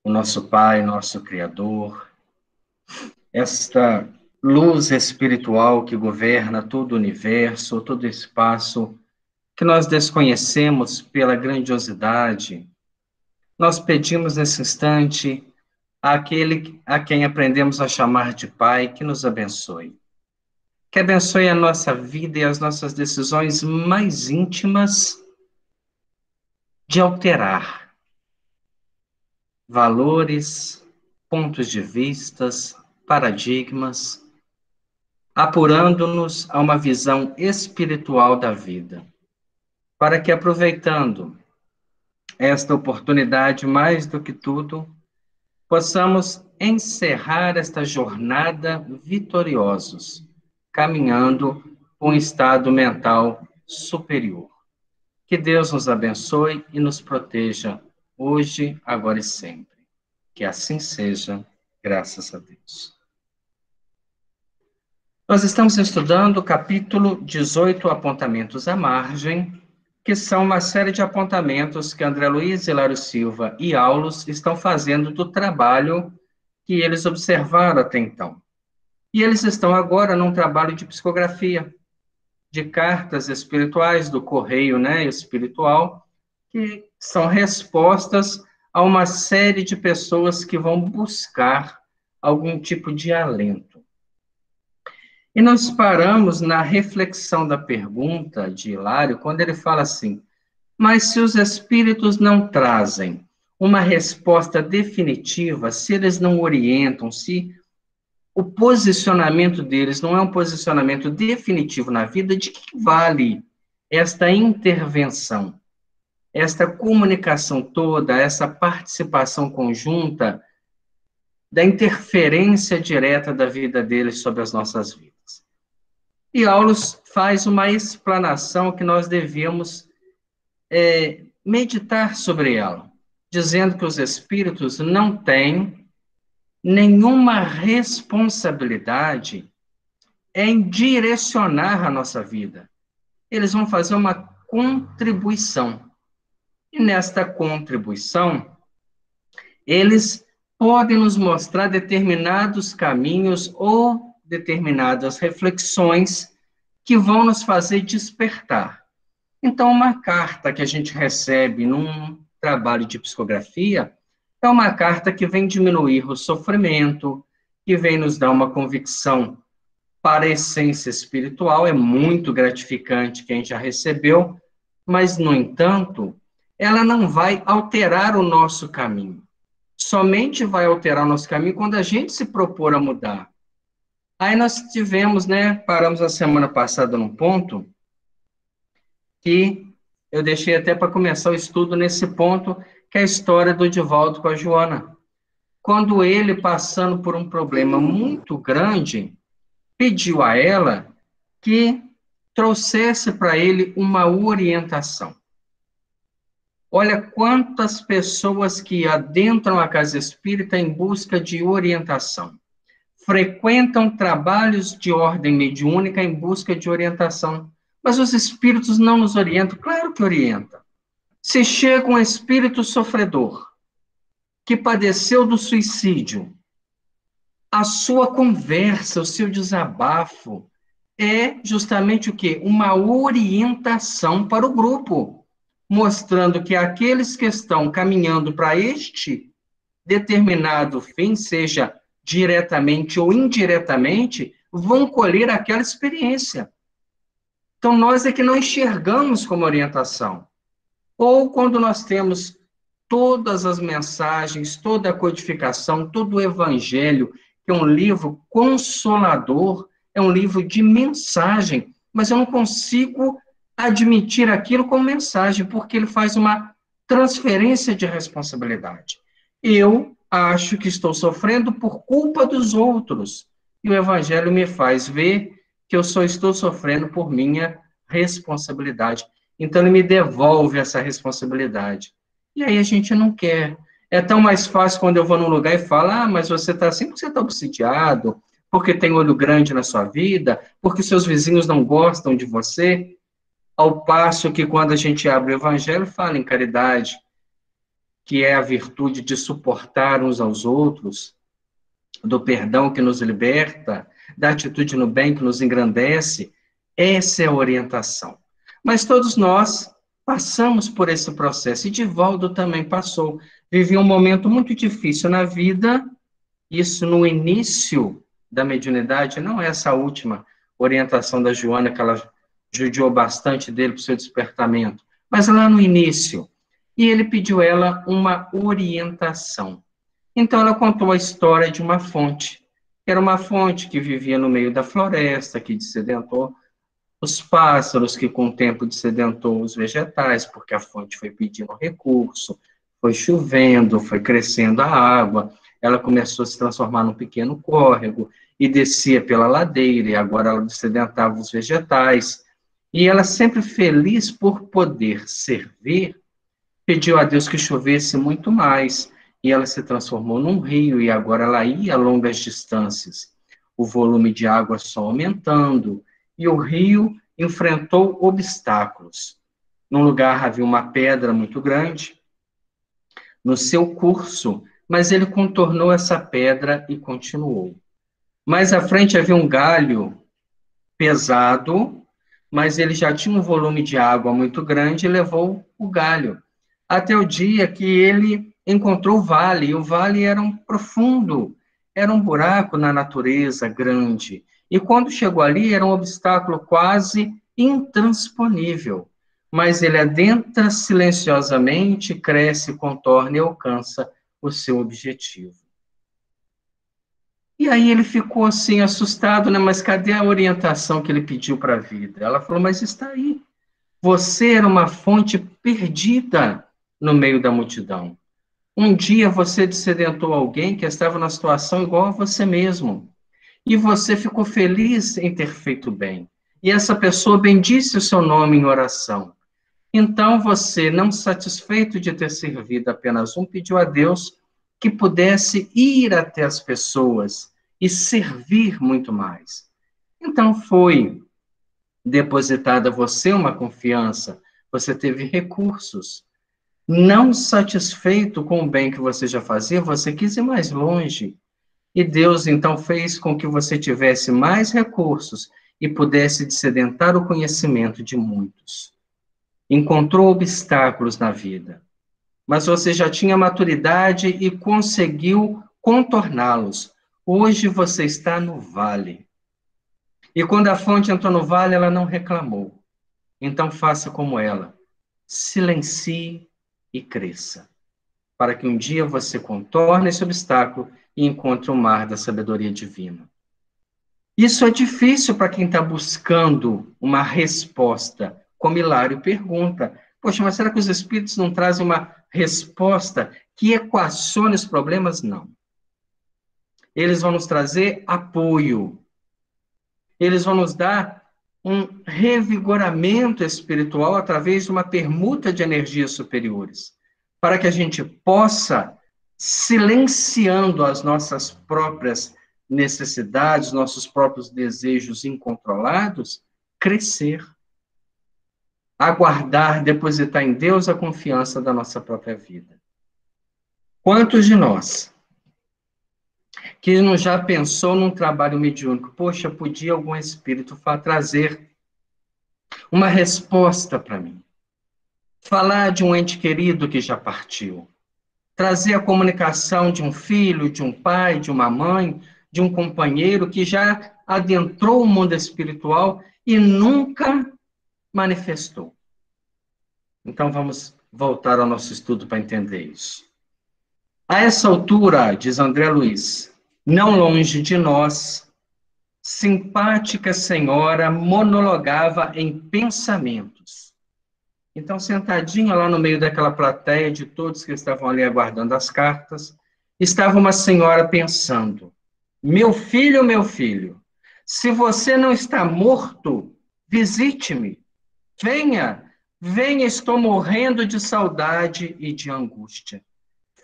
o nosso Pai, nosso Criador, esta luz espiritual que governa todo o universo, todo o espaço, que nós desconhecemos pela grandiosidade, nós pedimos nesse instante àquele a quem aprendemos a chamar de Pai, que nos abençoe. Que abençoe a nossa vida e as nossas decisões mais íntimas de alterar valores, pontos de vistas, paradigmas, apurando-nos a uma visão espiritual da vida, para que, aproveitando esta oportunidade mais do que tudo, possamos encerrar esta jornada vitoriosos, caminhando com um estado mental superior. Que Deus nos abençoe e nos proteja hoje, agora e sempre. Que assim seja, graças a Deus. Nós estamos estudando o capítulo 18, Apontamentos à Margem, que são uma série de apontamentos que André Luiz, Hilário Silva e Aulus estão fazendo do trabalho que eles observaram até então. E eles estão agora num trabalho de psicografia, de cartas espirituais, do correio, espiritual, que são respostas a uma série de pessoas que vão buscar algum tipo de alento. E nós paramos na reflexão da pergunta de Hilário, quando ele fala assim: mas se os espíritos não trazem uma resposta definitiva, se eles não orientam, se o posicionamento deles não é um posicionamento definitivo na vida, de que vale esta intervenção, esta comunicação toda, essa participação conjunta da interferência direta da vida deles sobre as nossas vidas? E Aulus faz uma explanação que nós devíamos meditar sobre ela, dizendo que os espíritos não têm nenhuma responsabilidade em direcionar a nossa vida. Eles vão fazer uma contribuição. E nesta contribuição, eles podem nos mostrar determinados caminhos ou determinadas reflexões que vão nos fazer despertar. Então, uma carta que a gente recebe num trabalho de psicografia é uma carta que vem diminuir o sofrimento, que vem nos dar uma convicção para a essência espiritual, é muito gratificante quem já recebeu, mas, no entanto, ela não vai alterar o nosso caminho. Somente vai alterar o nosso caminho quando a gente se propor a mudar. Aí nós tivemos, paramos a semana passada num ponto que eu deixei até para começar o estudo nesse ponto, que é a história do Divaldo com a Joana. Quando ele, passando por um problema muito grande, pediu a ela que trouxesse para ele uma orientação. Olha quantas pessoas que adentram a casa espírita em busca de orientação. Frequentam trabalhos de ordem mediúnica em busca de orientação. Mas os espíritos não nos orientam? Claro que orientam. Se chega um espírito sofredor, que padeceu do suicídio, a sua conversa, o seu desabafo, é justamente o quê? Uma orientação para o grupo, mostrando que aqueles que estão caminhando para este determinado fim, seja diretamente ou indiretamente, vão colher aquela experiência. Então, nós é que não enxergamos como orientação. Ou quando nós temos todas as mensagens, toda a codificação, todo o evangelho, que é um livro consolador, é um livro de mensagem, mas eu não consigo admitir aquilo como mensagem, porque ele faz uma transferência de responsabilidade. Eu acho que estou sofrendo por culpa dos outros, e o evangelho me faz ver que eu só estou sofrendo por minha responsabilidade. Então, ele me devolve essa responsabilidade. E aí a gente não quer. É tão mais fácil quando eu vou num lugar e falo, mas você está assim porque você está obsidiado, porque tem olho grande na sua vida, porque seus vizinhos não gostam de você. Ao passo que quando a gente abre o evangelho, fala em caridade, que é a virtude de suportar uns aos outros, do perdão que nos liberta, da atitude no bem que nos engrandece. Essa é a orientação. Mas todos nós passamos por esse processo, e Divaldo também passou. Vivia um momento muito difícil na vida, isso no início da mediunidade, não essa última orientação da Joana, que ela judiou bastante dele para o seu despertamento, mas lá no início. E ele pediu ela uma orientação. Então ela contou a história de uma fonte. Era uma fonte que vivia no meio da floresta, que dessedentou os pássaros, que com o tempo dessedentou os vegetais, porque a fonte foi pedindo recurso, foi chovendo, foi crescendo a água, ela começou a se transformar num pequeno córrego, e descia pela ladeira, e agora ela dessedentava os vegetais. E ela, sempre feliz por poder servir, pediu a Deus que chovesse muito mais, e ela se transformou num rio, e agora ela ia a longas distâncias. O volume de água só aumentando, e o rio enfrentou obstáculos. Num lugar havia uma pedra muito grande no seu curso, mas ele contornou essa pedra e continuou. Mais à frente havia um galho pesado, mas ele já tinha um volume de água muito grande e levou o galho. Até o dia que ele encontrou o vale, e o vale era um profundo, era um buraco na natureza grande. E quando chegou ali, era um obstáculo quase intransponível. Mas ele adentra silenciosamente, cresce, contorna e alcança o seu objetivo. E aí ele ficou assim, assustado, né? Mas cadê a orientação que ele pediu para a vida? Ela falou, mas está aí. Você era uma fonte perdida no meio da multidão. Um dia você dessedentou alguém que estava na situação igual a você mesmo. E você ficou feliz em ter feito bem. E essa pessoa bendisse o seu nome em oração. Então você, não satisfeito de ter servido apenas um, pediu a Deus que pudesse ir até as pessoas e servir muito mais. Então foi depositada a você uma confiança, você teve recursos. Não satisfeito com o bem que você já fazia, você quis ir mais longe. E Deus, então, fez com que você tivesse mais recursos e pudesse dessedentar o conhecimento de muitos. Encontrou obstáculos na vida, mas você já tinha maturidade e conseguiu contorná-los. Hoje você está no vale. E quando a fonte entrou no vale, ela não reclamou. Então faça como ela. Silencie e cresça, para que um dia você contorne esse obstáculo e encontre o mar da sabedoria divina. Isso é difícil para quem está buscando uma resposta. Como Hilário pergunta, poxa, mas será que os espíritos não trazem uma resposta que equacione os problemas? Não. Eles vão nos trazer apoio. Eles vão nos dar um revigoramento espiritual através de uma permuta de energias superiores, para que a gente possa, silenciando as nossas próprias necessidades, nossos próprios desejos incontrolados, crescer. Aguardar, depositar em Deus a confiança da nossa própria vida. Quantos de nós que não já pensou num trabalho mediúnico? Poxa, podia algum espírito trazer uma resposta para mim. Falar de um ente querido que já partiu. Trazer a comunicação de um filho, de um pai, de uma mãe, de um companheiro que já adentrou o mundo espiritual e nunca manifestou. Então, vamos voltar ao nosso estudo para entender isso. A essa altura, diz André Luiz, não longe de nós, simpática senhora monologava em pensamentos. Então, sentadinha lá no meio daquela plateia de todos que estavam ali aguardando as cartas, estava uma senhora pensando, meu filho, se você não está morto, visite-me, venha, estou morrendo de saudade e de angústia.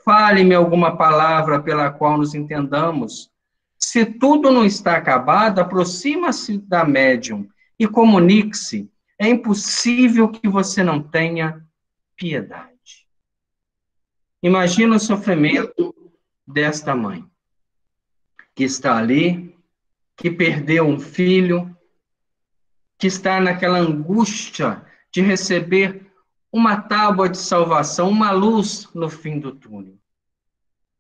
Fale-me alguma palavra pela qual nos entendamos. Se tudo não está acabado, aproxima-se da médium e comunique-se. É impossível que você não tenha piedade. Imagina o sofrimento desta mãe, que está ali, que perdeu um filho, que está naquela angústia de receber uma tábua de salvação, uma luz no fim do túnel.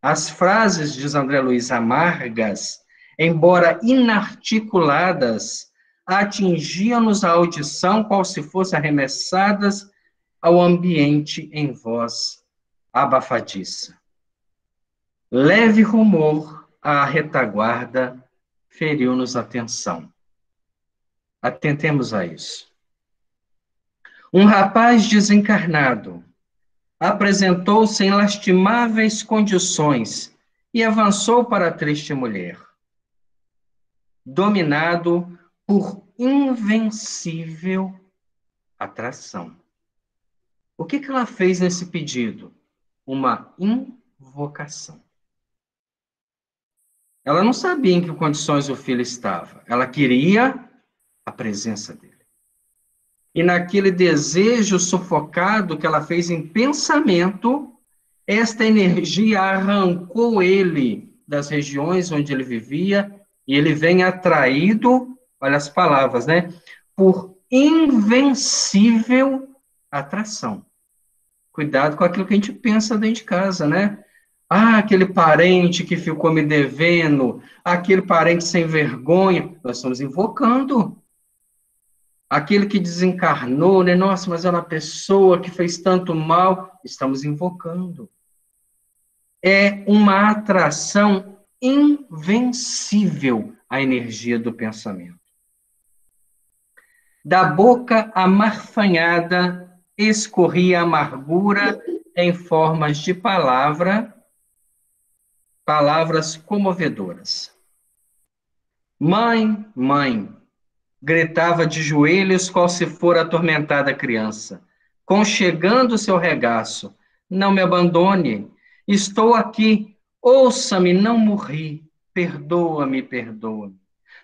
As frases, diz André Luiz, amargas, embora inarticuladas, atingiam-nos a audição qual se fossem arremessadas ao ambiente em voz abafadiça. Leve rumor à retaguarda feriu-nos a atenção. Atentemos a isso. Um rapaz desencarnado apresentou-se em lastimáveis condições e avançou para a triste mulher, dominado por invencível atração. O que ela fez nesse pedido? Uma invocação. Ela não sabia em que condições o filho estava. Ela queria a presença dele. E naquele desejo sufocado que ela fez em pensamento, esta energia arrancou ele das regiões onde ele vivia e ele vem atraído, olha as palavras, né? Por invencível atração. Cuidado com aquilo que a gente pensa dentro de casa, né? Ah, aquele parente que ficou me devendo, aquele parente sem vergonha, nós estamos invocando. Aquele que desencarnou, né? Nossa, mas é uma pessoa que fez tanto mal, estamos invocando. É uma atração invencível a energia do pensamento. Da boca amarfanhada escorria amargura em formas de palavras comovedoras. Mãe, mãe, gritava de joelhos qual se for atormentada criança, conchegando seu regaço, não me abandone, estou aqui, ouça-me, não morri, perdoa-me, perdoa-me.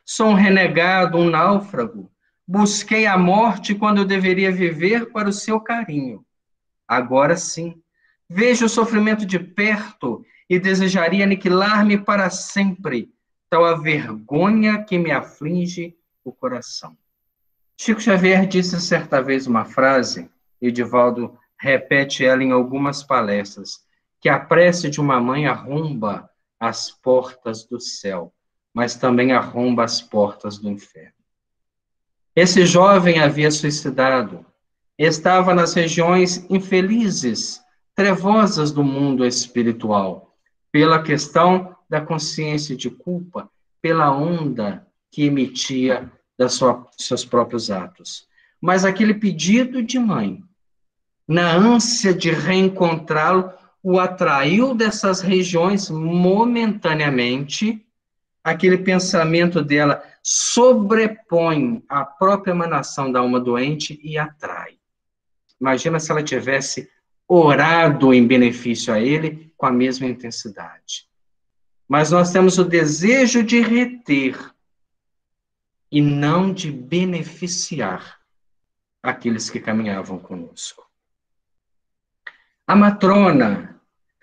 Sou um renegado, um náufrago, busquei a morte quando eu deveria viver para o seu carinho. Agora sim, vejo o sofrimento de perto e desejaria aniquilar-me para sempre, tal a vergonha que me aflige o coração. Chico Xavier disse certa vez uma frase, e Divaldo repete ela em algumas palestras, que a prece de uma mãe arromba as portas do céu, mas também arromba as portas do inferno. Esse jovem havia suicidado, estava nas regiões infelizes, trevosas do mundo espiritual, pela questão da consciência de culpa, pela onda que emitia seus próprios atos. Mas aquele pedido de mãe, na ânsia de reencontrá-lo, o atraiu dessas regiões momentaneamente. Aquele pensamento dela sobrepõe a própria emanação da alma doente e atrai. Imagina se ela tivesse orado em benefício a ele com a mesma intensidade. Mas nós temos o desejo de reter e não de beneficiar aqueles que caminhavam conosco. A matrona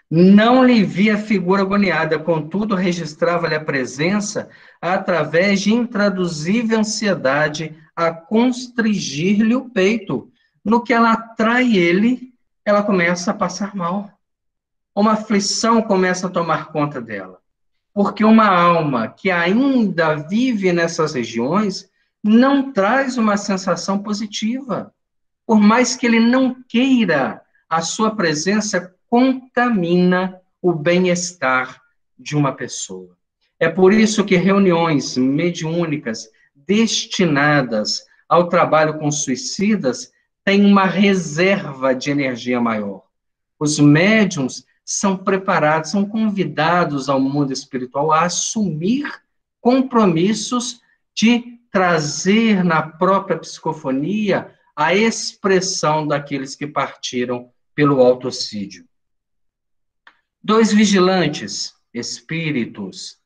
não lhe via figura agoniada, contudo, registrava-lhe a presença através de intraduzível ansiedade a constrigir-lhe o peito. No que ela atrai ele, ela começa a passar mal. Uma aflição começa a tomar conta dela. Porque uma alma que ainda vive nessas regiões não traz uma sensação positiva. Por mais que ele não queira, a sua presença contamina o bem-estar de uma pessoa. É por isso que reuniões mediúnicas destinadas ao trabalho com suicidas têm uma reserva de energia maior. Os médiuns são preparados, são convidados ao mundo espiritual a assumir compromissos de trazer na própria psicofonia a expressão daqueles que partiram pelo autocídio. 2 vigilantes, espíritos,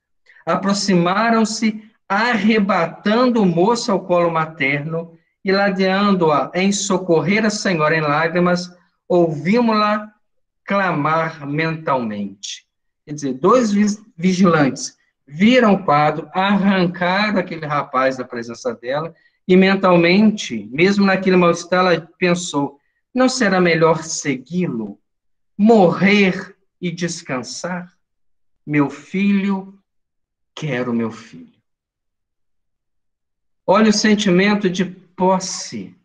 aproximaram-se, arrebatando o moço ao colo materno e ladeando-a em socorrer a senhora em lágrimas, ouvimos-la clamar mentalmente. Quer dizer, dois vigilantes viram o quadro, arrancaram aquele rapaz da presença dela, e mentalmente, mesmo naquele mal-estar, ela pensou, não será melhor segui-lo, morrer e descansar? Meu filho, quero meu filho. Olha o sentimento de posse.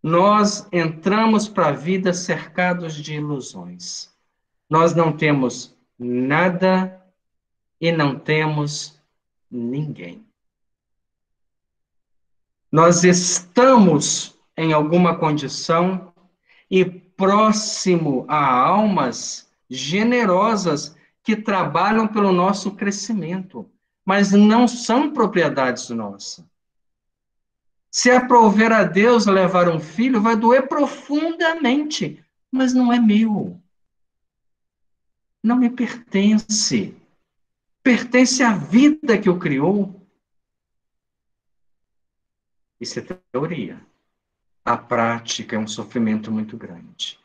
Nós entramos para a vida cercados de ilusões. Nós não temos nada e não temos ninguém. Nós estamos em alguma condição e próximo a almas generosas que trabalham pelo nosso crescimento, mas não são propriedades nossas. Se aprover a Deus levar um filho, vai doer profundamente, mas não é meu. Não me pertence. Pertence à vida que o criou. Isso é teoria. A prática é um sofrimento muito grande.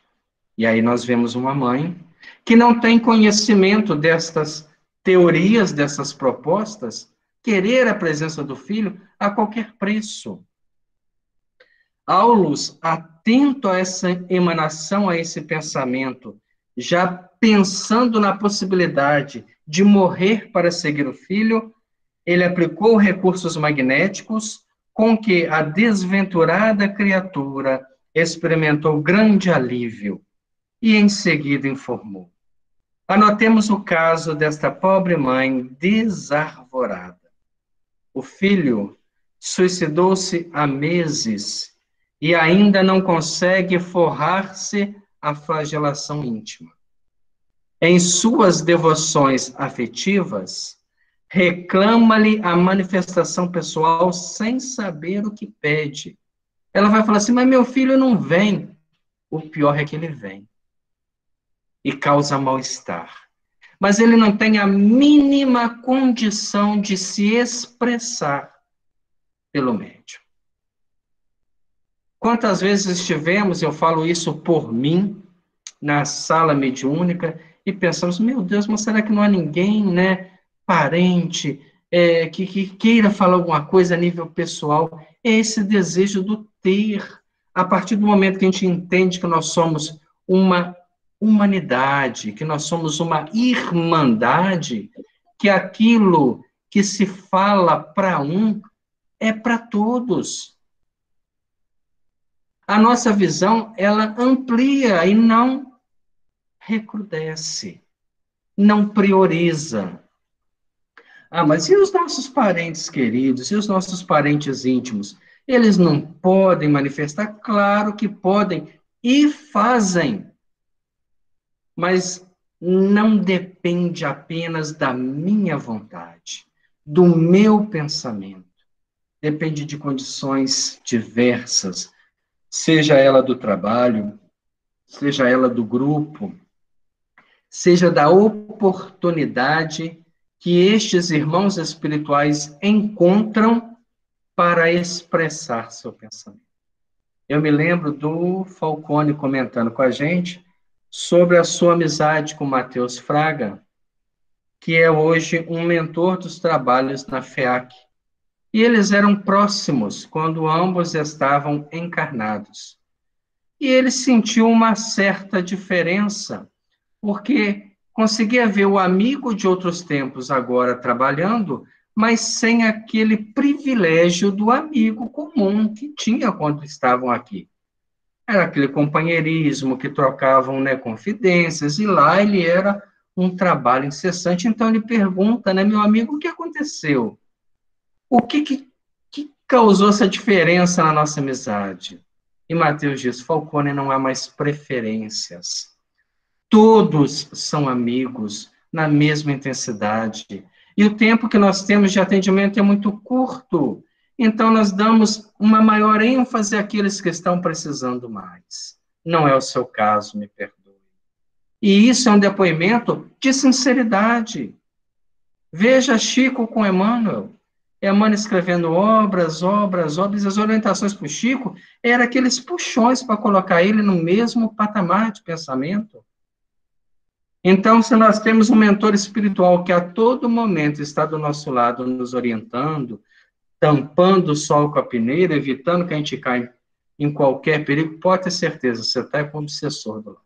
E aí nós vemos uma mãe que não tem conhecimento destas teorias, dessas propostas, querer a presença do filho a qualquer preço. Aulus, atento a essa emanação, a esse pensamento, já pensando na possibilidade de morrer para seguir o filho, ele aplicou recursos magnéticos com que a desventurada criatura experimentou grande alívio e em seguida informou. Anotemos o caso desta pobre mãe desarvorada. O filho suicidou-se há meses e ainda não consegue forrar-se a flagelação íntima. Em suas devoções afetivas, reclama-lhe a manifestação pessoal sem saber o que pede. Ela vai falar assim, mas meu filho não vem. O pior é que ele vem. E causa mal-estar. Mas ele não tem a mínima condição de se expressar pelo médium. Quantas vezes estivemos, eu falo isso por mim, na sala mediúnica, e pensamos, meu Deus, mas será que não há ninguém, né, parente, que queira falar alguma coisa a nível pessoal? É esse desejo do ter. A partir do momento que a gente entende que nós somos uma humanidade, que nós somos uma irmandade, que aquilo que se fala para um é para todos. A nossa visão, ela amplia e não recrudesce, não prioriza. Ah, mas e os nossos parentes queridos, e os nossos parentes íntimos? Eles não podem manifestar? Claro que podem, e fazem. Mas não depende apenas da minha vontade, do meu pensamento. Depende de condições diversas, seja ela do trabalho, seja ela do grupo, seja da oportunidade que estes irmãos espirituais encontram para expressar seu pensamento. Eu me lembro do Falcone comentando com a gente sobre a sua amizade com Matheus Fraga, que é hoje um mentor dos trabalhos na FEAC. E eles eram próximos quando ambos estavam encarnados. E ele sentiu uma certa diferença, porque conseguia ver o amigo de outros tempos agora trabalhando, mas sem aquele privilégio do amigo comum que tinha quando estavam aqui. Era aquele companheirismo que trocavam, né, confidências, e lá ele era um trabalho incessante. Então ele pergunta, né, meu amigo, o que aconteceu? O que causou essa diferença na nossa amizade? E Mateus diz, Falcone, não há mais preferências. Todos são amigos na mesma intensidade. E o tempo que nós temos de atendimento é muito curto. Então, nós damos uma maior ênfase àqueles que estão precisando mais. Não é o seu caso, me perdoe. E isso é um depoimento de sinceridade. Veja Chico com Emmanuel. E a Mãe escrevendo obras, obras, obras, e as orientações para o Chico eram aqueles puxões para colocar ele no mesmo patamar de pensamento. Então, se nós temos um mentor espiritual que a todo momento está do nosso lado, nos orientando, tampando o sol com a peneira, evitando que a gente caia em qualquer perigo, pode ter certeza, você está com o obsessor do lado.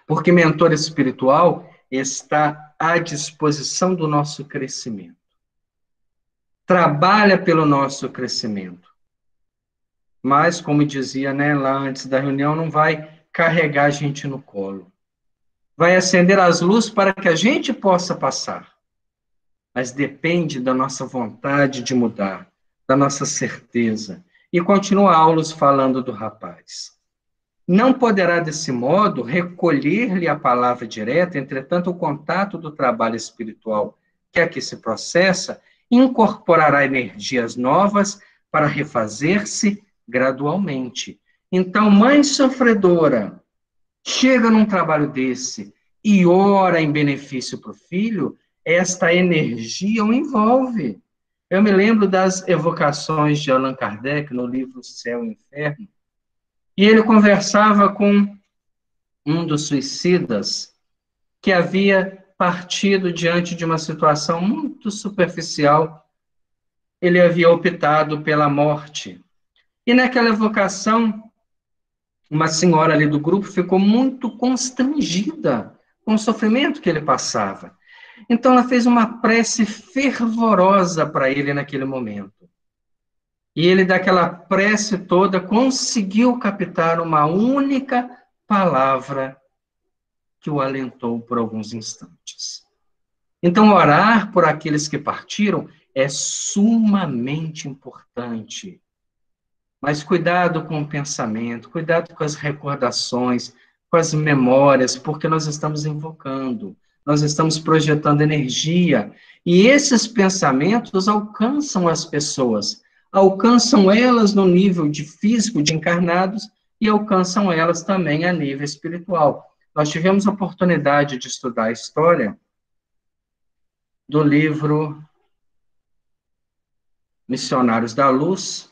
Porque mentor espiritual está à disposição do nosso crescimento. Trabalha pelo nosso crescimento. Mas, como dizia, né, lá antes da reunião, não vai carregar a gente no colo. Vai acender as luzes para que a gente possa passar. Mas depende da nossa vontade de mudar, da nossa certeza. E continua Aulus falando do rapaz. Não poderá, desse modo, recolher-lhe a palavra direta, entretanto, o contato do trabalho espiritual que aqui se processa incorporará energias novas para refazer-se gradualmente. Então, mãe sofredora, chega num trabalho desse e ora em benefício para o filho, esta energia o envolve. Eu me lembro das evocações de Allan Kardec no livro Céu e Inferno, e ele conversava com um dos suicidas que havia partido diante de uma situação muito superficial. Ele havia optado pela morte. E naquela evocação, uma senhora ali do grupo ficou muito constrangida com o sofrimento que ele passava. Então ela fez uma prece fervorosa para ele naquele momento. E ele, daquela prece toda, conseguiu captar uma única palavra que o alentou por alguns instantes. Então, orar por aqueles que partiram é sumamente importante. Mas cuidado com o pensamento, cuidado com as recordações, com as memórias, porque nós estamos invocando, nós estamos projetando energia. E esses pensamentos alcançam as pessoas, alcançam elas no nível de físico, de encarnados, e alcançam elas também a nível espiritual. Nós tivemos a oportunidade de estudar a história do livro Missionários da Luz,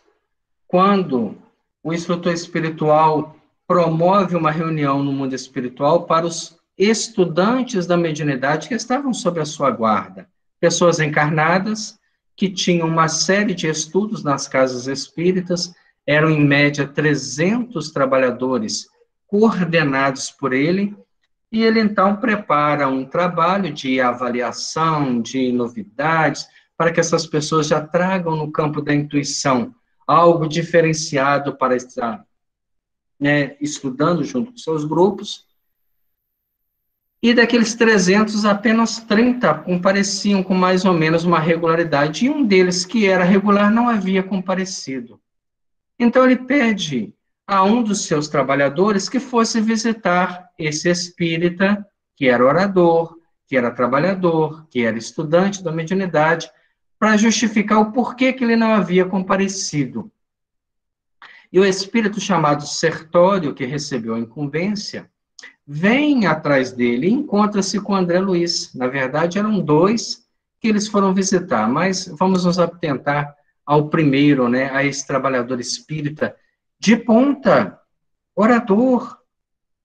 quando o instrutor espiritual promove uma reunião no mundo espiritual para os estudantes da mediunidade que estavam sob a sua guarda, pessoas encarnadas que tinham uma série de estudos nas casas espíritas, eram em média 300 trabalhadores coordenados por ele, e ele então prepara um trabalho de avaliação, de novidades, para que essas pessoas já tragam no campo da intuição algo diferenciado para estar, né, estudando junto com seus grupos. E daqueles 300, apenas 30 compareciam com mais ou menos uma regularidade, e um deles, que era regular, não havia comparecido. Então ele pede a um dos seus trabalhadores que fosse visitar esse espírita, que era orador, que era trabalhador, que era estudante da mediunidade, para justificar o porquê que ele não havia comparecido. E o espírito chamado Sertório, que recebeu a incumbência, vem atrás dele e encontra-se com André Luiz. Na verdade, eram dois que eles foram visitar, mas vamos nos atentar ao primeiro, né, a esse trabalhador espírita de ponta, orador.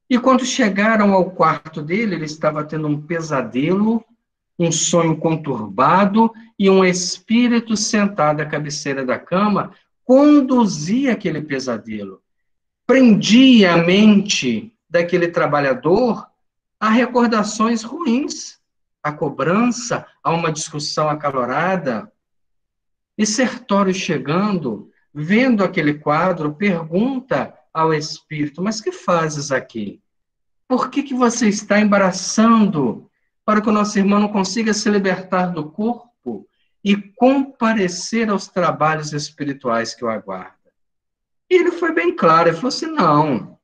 E quando chegaram ao quarto dele, ele estava tendo um pesadelo, um sonho conturbado, e um espírito sentado à cabeceira da cama conduzia aquele pesadelo, prendia a mente daquele trabalhador a recordações ruins, a cobrança, a uma discussão acalorada. E Sertório, chegando, vendo aquele quadro, pergunta ao espírito: mas que fazes aqui? Por que você está embaraçando para que o nosso irmão não consiga se libertar do corpo e comparecer aos trabalhos espirituais que o aguardam? E ele foi bem claro, ele falou assim: não,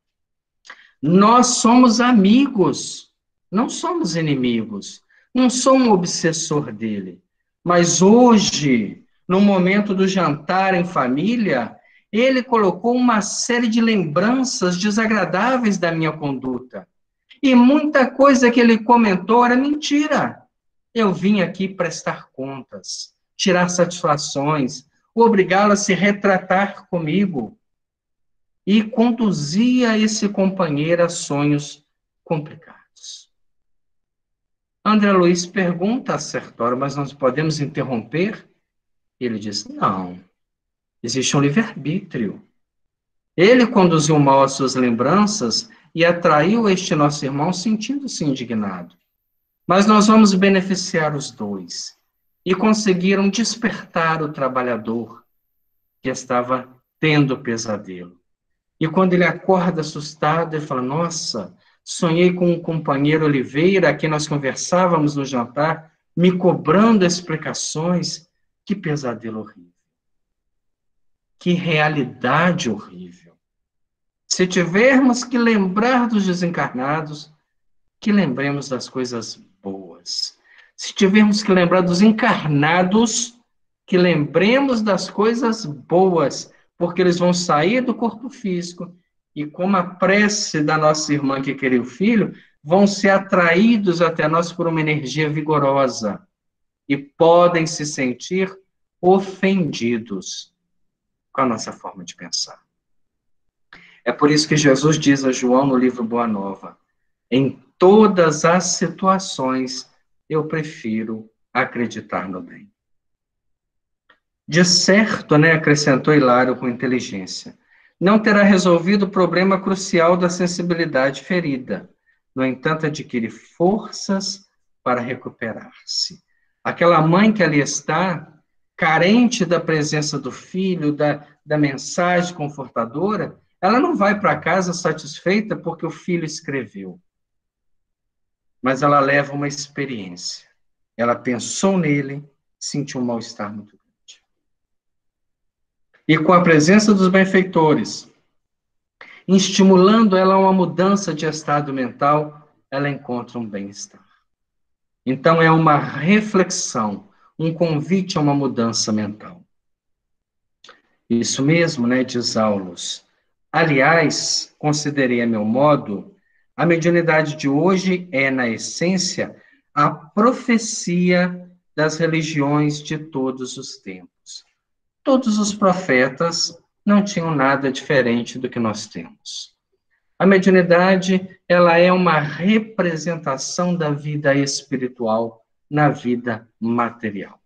nós somos amigos, não somos inimigos, não sou um obsessor dele, mas hoje, no momento do jantar em família, ele colocou uma série de lembranças desagradáveis da minha conduta. E muita coisa que ele comentou era mentira. Eu vim aqui prestar contas. tirar satisfações, obrigá-la a se retratar comigo e conduzia esse companheiro a sonhos complicados. André Luiz pergunta a Sertório, mas nós podemos interromper? Ele diz, não, existe um livre-arbítrio. Ele conduziu mal as suas lembranças e atraiu este nosso irmão sentindo-se indignado. Mas nós vamos beneficiar os dois. E conseguiram despertar o trabalhador que estava tendo pesadelo. E quando ele acorda assustado, ele fala, nossa, sonhei com um companheiro Oliveira, a quem nós conversávamos no jantar, me cobrando explicações. Que pesadelo horrível. Que realidade horrível. Se tivermos que lembrar dos desencarnados, que lembremos das coisas boas. Se tivermos que lembrar dos encarnados, que lembremos das coisas boas, porque eles vão sair do corpo físico e, como a prece da nossa irmã que queria o filho, vão ser atraídos até nós por uma energia vigorosa e podem se sentir ofendidos com a nossa forma de pensar. É por isso que Jesus diz a João no livro Boa Nova, em todas as situações, eu prefiro acreditar no bem. De certo, acrescentou Hilário com inteligência, não terá resolvido o problema crucial da sensibilidade ferida. No entanto, adquire forças para recuperar-se. Aquela mãe que ali está, carente da presença do filho, da mensagem confortadora, ela não vai para casa satisfeita porque o filho escreveu. Mas ela leva uma experiência. Ela pensou nele, sentiu um mal-estar muito grande. E com a presença dos benfeitores, estimulando ela a uma mudança de estado mental, ela encontra um bem-estar. Então, é uma reflexão, um convite a uma mudança mental. Isso mesmo, diz Aulus. Aliás, considerei a meu modo, a mediunidade de hoje é, na essência, a profecia das religiões de todos os tempos. Todos os profetas não tinham nada diferente do que nós temos. A mediunidade, ela é uma representação da vida espiritual na vida material.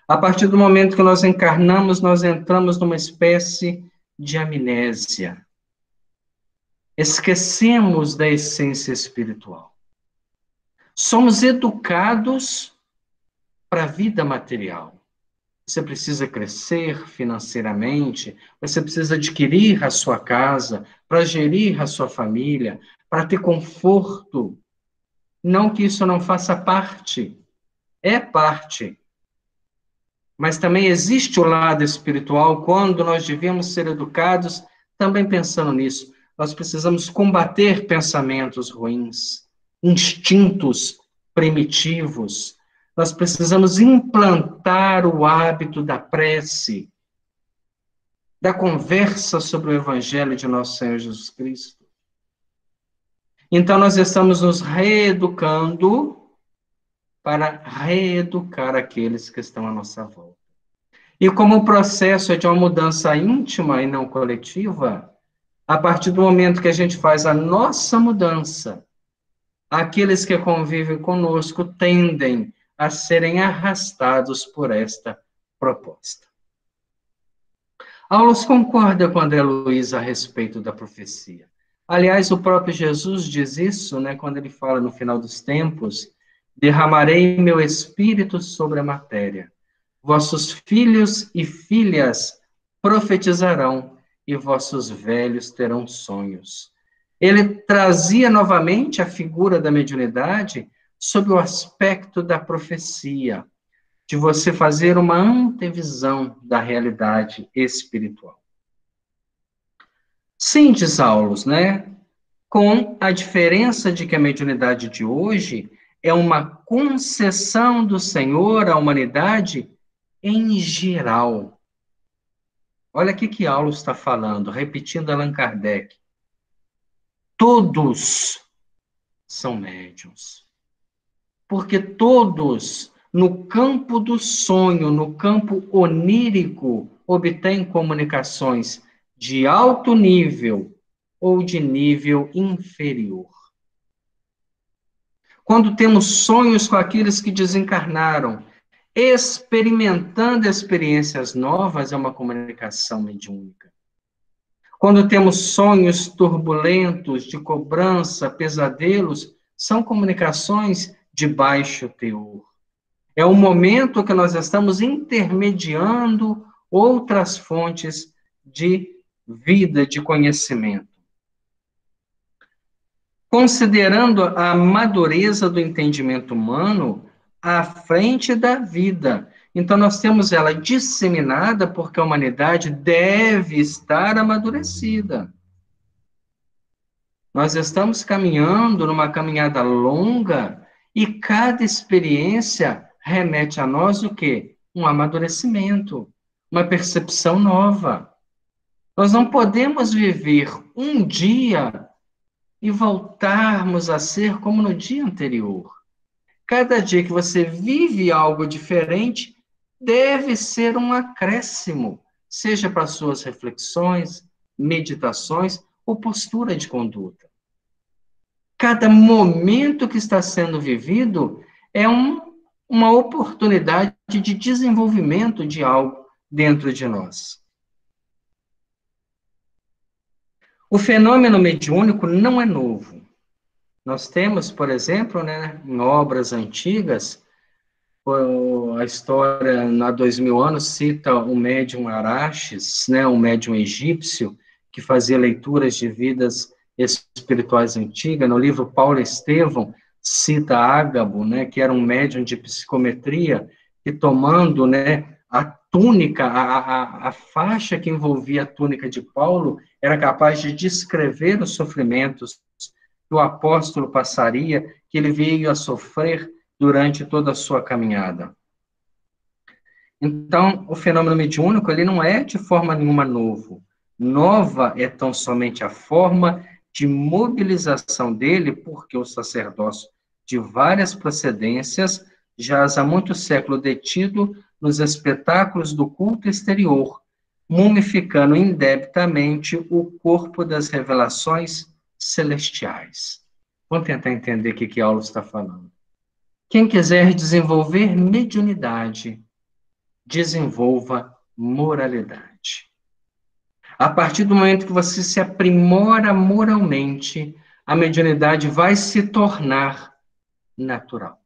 A partir do momento que nós encarnamos, nós entramos numa espécie de amnésia. Esquecemos da essência espiritual. Somos educados para a vida material. Você precisa crescer financeiramente, você precisa adquirir a sua casa, para gerir a sua família, para ter conforto. Não que isso não faça parte, é parte. Mas também existe o lado espiritual, quando nós devemos ser educados, também pensando nisso. Nós precisamos combater pensamentos ruins, instintos primitivos. Nós precisamos implantar o hábito da prece, da conversa sobre o Evangelho de nosso Senhor Jesus Cristo. Então, nós estamos nos reeducando para reeducar aqueles que estão à nossa volta. E como o processo é de uma mudança íntima e não coletiva, a partir do momento que a gente faz a nossa mudança, aqueles que convivem conosco tendem a serem arrastados por esta proposta. Aulus concorda com André Luiz a respeito da profecia. Aliás, o próprio Jesus diz isso, quando ele fala no final dos tempos, derramarei meu espírito sobre a matéria. Vossos filhos e filhas profetizarão, e vossos velhos terão sonhos. Ele trazia novamente a figura da mediunidade sob o aspecto da profecia, de você fazer uma antevisão da realidade espiritual. Sim, diz Aulus, com a diferença de que a mediunidade de hoje é uma concessão do Senhor à humanidade em geral. Olha o que Aulus está falando, repetindo Allan Kardec. Todos são médiuns. Porque todos no campo do sonho, no campo onírico, obtém comunicações de alto nível ou de nível inferior. Quando temos sonhos com aqueles que desencarnaram, experimentando experiências novas, é uma comunicação mediúnica. Quando temos sonhos turbulentos, de cobrança, pesadelos, são comunicações de baixo teor. É o momento que nós estamos intermediando outras fontes de vida, de conhecimento. Considerando a madureza do entendimento humano à frente da vida. Então, nós temos ela disseminada porque a humanidade deve estar amadurecida. Nós estamos caminhando numa caminhada longa e cada experiência remete a nós o quê? Um amadurecimento, uma percepção nova. Nós não podemos viver um dia e voltarmos a ser como no dia anterior. Cada dia que você vive algo diferente deve ser um acréscimo, seja para suas reflexões, meditações ou postura de conduta. Cada momento que está sendo vivido é uma oportunidade de desenvolvimento de algo dentro de nós. O fenômeno mediúnico não é novo. Nós temos, por exemplo, né, em obras antigas, a história, há 2000 anos, cita o médium Araxes, né, um médium egípcio, que fazia leituras de vidas espirituais antigas. No livro Paulo Estevão, cita Ágabo, né, que era um médium de psicometria, que tomando, né, a túnica, a faixa que envolvia a túnica de Paulo, era capaz de descrever os sofrimentos que o apóstolo passaria, que ele veio a sofrer durante toda a sua caminhada. Então, o fenômeno mediúnico, ele não é de forma nenhuma novo. Nova é tão somente a forma de mobilização dele, porque o sacerdócio de várias procedências jaz há muito século detido nos espetáculos do culto exterior, mumificando indebitamente o corpo das revelações celestiais. Vamos tentar entender o que Aulo está falando. Quem quiser desenvolver mediunidade, desenvolva moralidade. A partir do momento que você se aprimora moralmente, a mediunidade vai se tornar natural.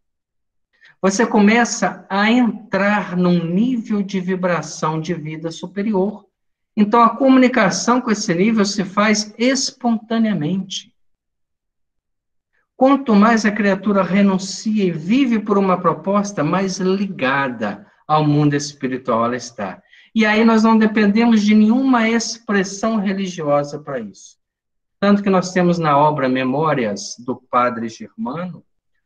Você começa a entrar num nível de vibração de vida superior. Então, a comunicação com esse nível se faz espontaneamente. Quanto mais a criatura renuncia e vive por uma proposta, mais ligada ao mundo espiritual ela está. E aí nós não dependemos de nenhuma expressão religiosa para isso. Tanto que nós temos na obra Memórias do Padre Germano,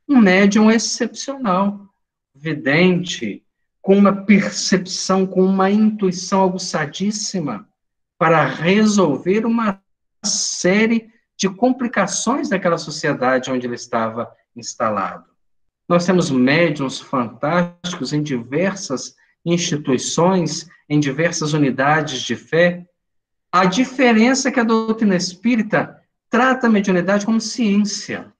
um médium excepcional, vidente, com uma percepção, com uma intuição aguçadíssima para resolver uma série de complicações daquela sociedade onde ele estava instalado. Nós temos médiuns fantásticos em diversas instituições, em diversas unidades de fé. A diferença é que a doutrina espírita trata a mediunidade como ciência.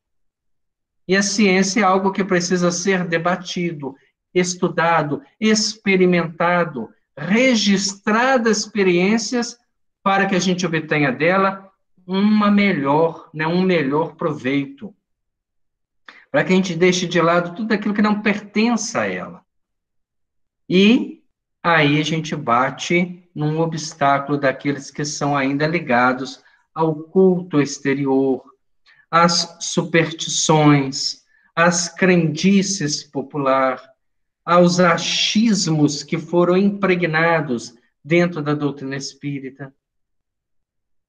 E a ciência é algo que precisa ser debatido, estudado, experimentado, registradas experiências para que a gente obtenha dela um melhor proveito. Para que a gente deixe de lado tudo aquilo que não pertence a ela. E aí a gente bate num obstáculo daqueles que são ainda ligados ao culto exterior, às superstições, às crendices popular, aos achismos que foram impregnados dentro da doutrina espírita.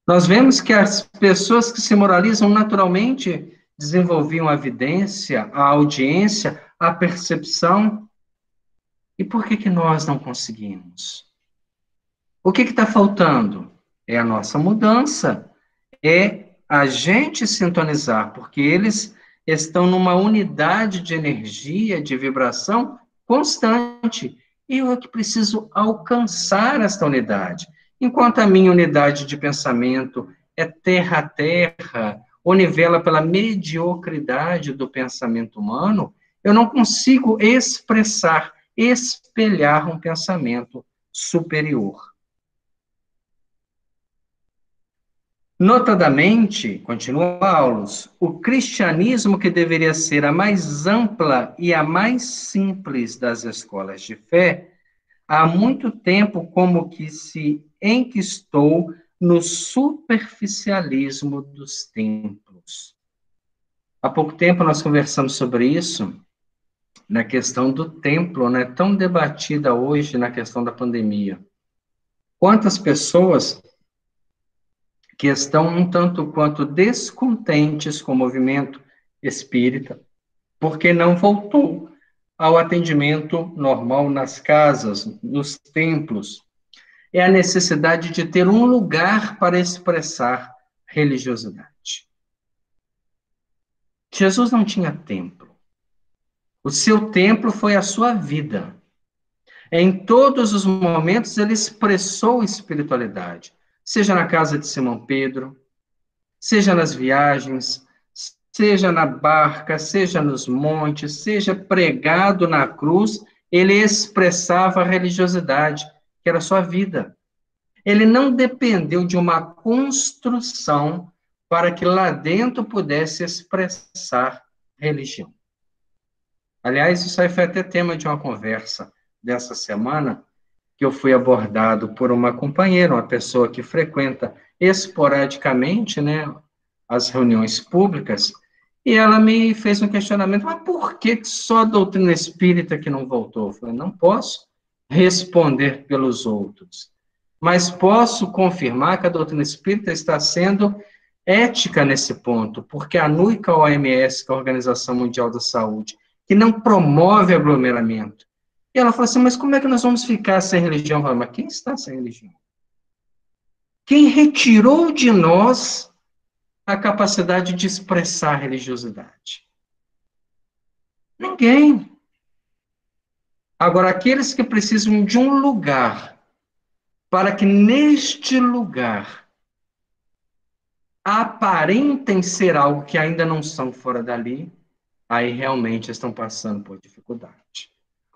Nós vemos que as pessoas que se moralizam naturalmente desenvolviam a vidência, a audiência, a percepção. E por que nós não conseguimos? O que está faltando? É a nossa mudança, é a gente sintonizar, porque eles estão numa unidade de energia, de vibração constante. Eu é que preciso alcançar esta unidade. Enquanto a minha unidade de pensamento é terra a terra, ou nivela pela mediocridade do pensamento humano, eu não consigo expressar, espelhar um pensamento superior. Notadamente, continua Aulus, o cristianismo, que deveria ser a mais ampla e a mais simples das escolas de fé, há muito tempo como que se enquistou no superficialismo dos templos. Há pouco tempo nós conversamos sobre isso, na questão do templo, né, tão debatida hoje na questão da pandemia. Quantas pessoas que estão um tanto quanto descontentes com o movimento espírita, porque não voltou ao atendimento normal nas casas, nos templos. É a necessidade de ter um lugar para expressar religiosidade. Jesus não tinha templo. O seu templo foi a sua vida. Em todos os momentos ele expressou espiritualidade, seja na casa de Simão Pedro, seja nas viagens, seja na barca, seja nos montes, seja pregado na cruz, ele expressava a religiosidade, que era a sua vida. Ele não dependeu de uma construção para que lá dentro pudesse expressar religião. Aliás, isso aí foi até tema de uma conversa dessa semana, que eu fui abordado por uma companheira, uma pessoa que frequenta esporadicamente, né, as reuniões públicas, e ela me fez um questionamento: mas por que só a doutrina espírita que não voltou? Eu falei: não posso responder pelos outros, mas posso confirmar que a doutrina espírita está sendo ética nesse ponto, porque a ANU e a OMS, que é a Organização Mundial da Saúde, que não promove aglomeramento. E ela falou assim: mas como é que nós vamos ficar sem religião? Eu falei: mas quem está sem religião? Quem retirou de nós a capacidade de expressar religiosidade? Ninguém. Agora, aqueles que precisam de um lugar, para que neste lugar aparentem ser algo que ainda não são fora dali, aí realmente estão passando por dificuldade.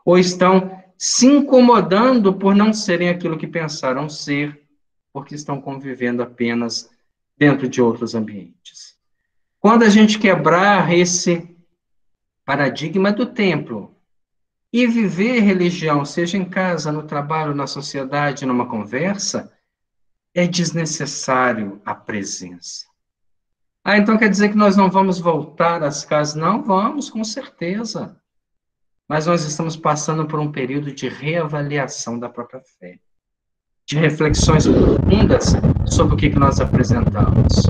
Ou estão se incomodando por não serem aquilo que pensaram ser, porque estão convivendo apenas dentro de outros ambientes. Quando a gente quebrar esse paradigma do templo e viver religião, seja em casa, no trabalho, na sociedade, numa conversa, é desnecessário a presença. Ah, então quer dizer que nós não vamos voltar às casas? Não vamos, com certeza. Mas nós estamos passando por um período de reavaliação da própria fé, de reflexões profundas sobre o que nós apresentamos.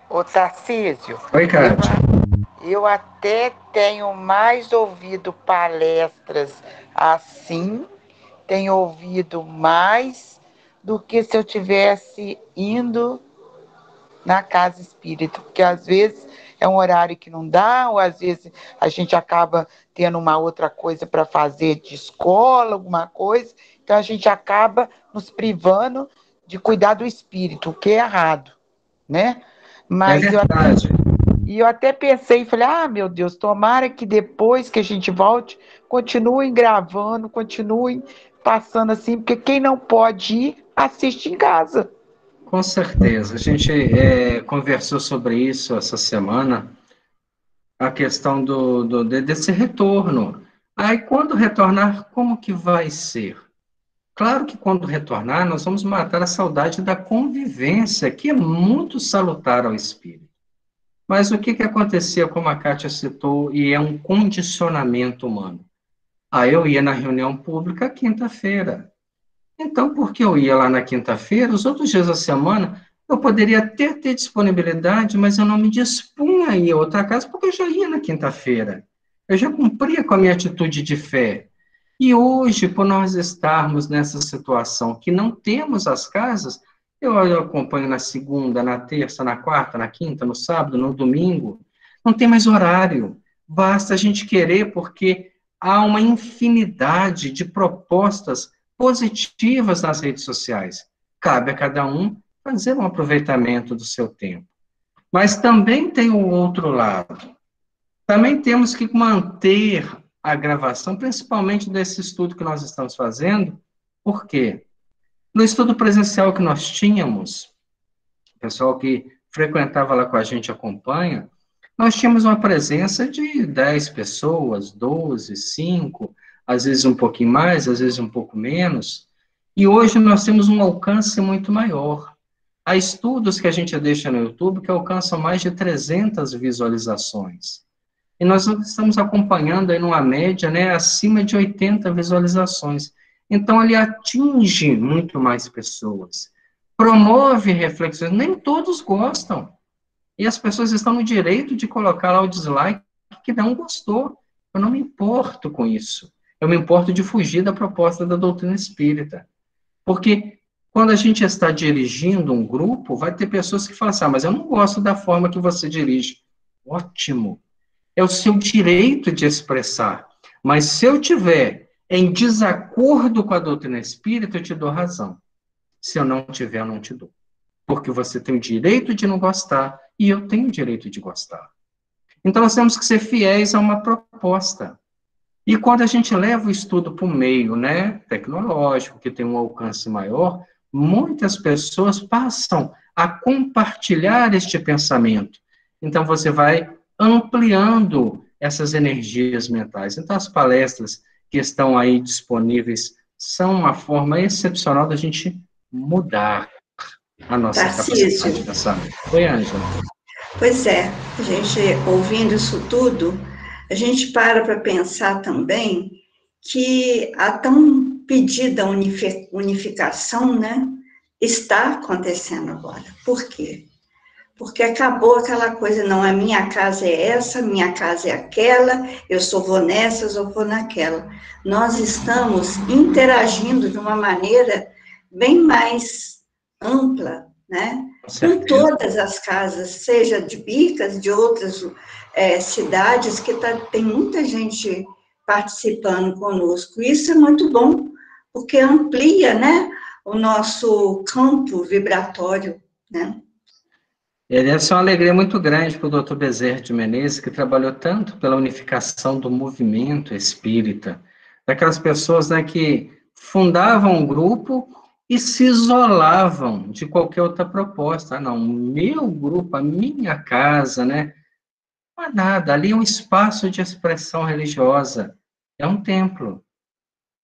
Ô Tarcísio, Oi, Cátia. eu até tenho mais ouvido palestras assim, tenho ouvido mais do que se eu tivesse indo na casa espírita, porque às vezes é um horário que não dá, ou às vezes a gente acaba tendo uma outra coisa para fazer de escola, alguma coisa, então a gente acaba nos privando de cuidar do espírito, o que é errado, né? Mas É verdade. eu até pensei, falei: ah, meu Deus, tomara que depois que a gente volte, continuem gravando, continuem passando assim, porque quem não pode ir, assiste em casa. Com certeza. A gente conversou sobre isso essa semana, a questão desse retorno. Aí, quando retornar, como que vai ser? Claro que quando retornar, nós vamos matar a saudade da convivência, que é muito salutar ao espírito. Mas o que que acontecia, como a Kátia citou, e é um condicionamento humano? Ah, eu ia na reunião pública quinta-feira. Então, porque eu ia lá na quinta-feira, os outros dias da semana, eu poderia até ter disponibilidade, mas eu não me dispunha a ir a outra casa, porque eu já ia na quinta-feira. Eu já cumpria com a minha atitude de fé. E hoje, por nós estarmos nessa situação que não temos as casas, eu acompanho na segunda, na terça, na quarta, na quinta, no sábado, no domingo. Não tem mais horário. Basta a gente querer, porque há uma infinidade de propostas positivas nas redes sociais. Cabe a cada um fazer um aproveitamento do seu tempo. Mas também tem o outro lado. Também temos que manter a gravação, principalmente desse estudo que nós estamos fazendo. Por quê? No estudo presencial que nós tínhamos, o pessoal que frequentava lá com a gente acompanha, nós tínhamos uma presença de 10 pessoas, 12, 5, às vezes um pouquinho mais, às vezes um pouco menos, e hoje nós temos um alcance muito maior. Há estudos que a gente deixa no YouTube que alcançam mais de 300 visualizações. E nós estamos acompanhando aí numa média, né, acima de 80 visualizações. Então, ele atinge muito mais pessoas. Promove reflexões. Nem todos gostam. E as pessoas estão no direito de colocar lá o dislike que não gostou. Eu não me importo com isso. Eu me importo de fugir da proposta da doutrina espírita. Porque quando a gente está dirigindo um grupo, vai ter pessoas que falam assim, mas eu não gosto da forma que você dirige. Ótimo. É o seu direito de expressar. Mas se eu tiver em desacordo com a doutrina espírita, eu te dou razão. Se eu não tiver, eu não te dou. Porque você tem o direito de não gostar e eu tenho o direito de gostar. Então, nós temos que ser fiéis a uma proposta. E quando a gente leva o estudo para o meio, né, tecnológico, que tem um alcance maior, muitas pessoas passam a compartilhar este pensamento. Então, você vai ampliando essas energias mentais. Então, as palestras que estão aí disponíveis são uma forma excepcional da gente mudar a nossa capacidade de Tarcísio, pensar. Oi, Ângela. pois é, a gente ouvindo isso tudo, a gente para pensar também que a tão pedida unificação, né, está acontecendo agora. Por quê? Porque acabou aquela coisa, não, a minha casa é essa, minha casa é aquela, eu só vou nessa, eu só vou naquela. Nós estamos interagindo de uma maneira bem mais ampla, né? Com todas as casas, seja de Bicas, de outras cidades, que tem muita gente participando conosco. Isso é muito bom, porque amplia, né, o nosso campo vibratório, né? Deve ser uma alegria muito grande para o doutor Bezerra de Menezes, que trabalhou tanto pela unificação do movimento espírita, daquelas pessoas, né, que fundavam um grupo e se isolavam de qualquer outra proposta. Ah, não, meu grupo, a minha casa, né? Não é nada, ali é um espaço de expressão religiosa, é um templo.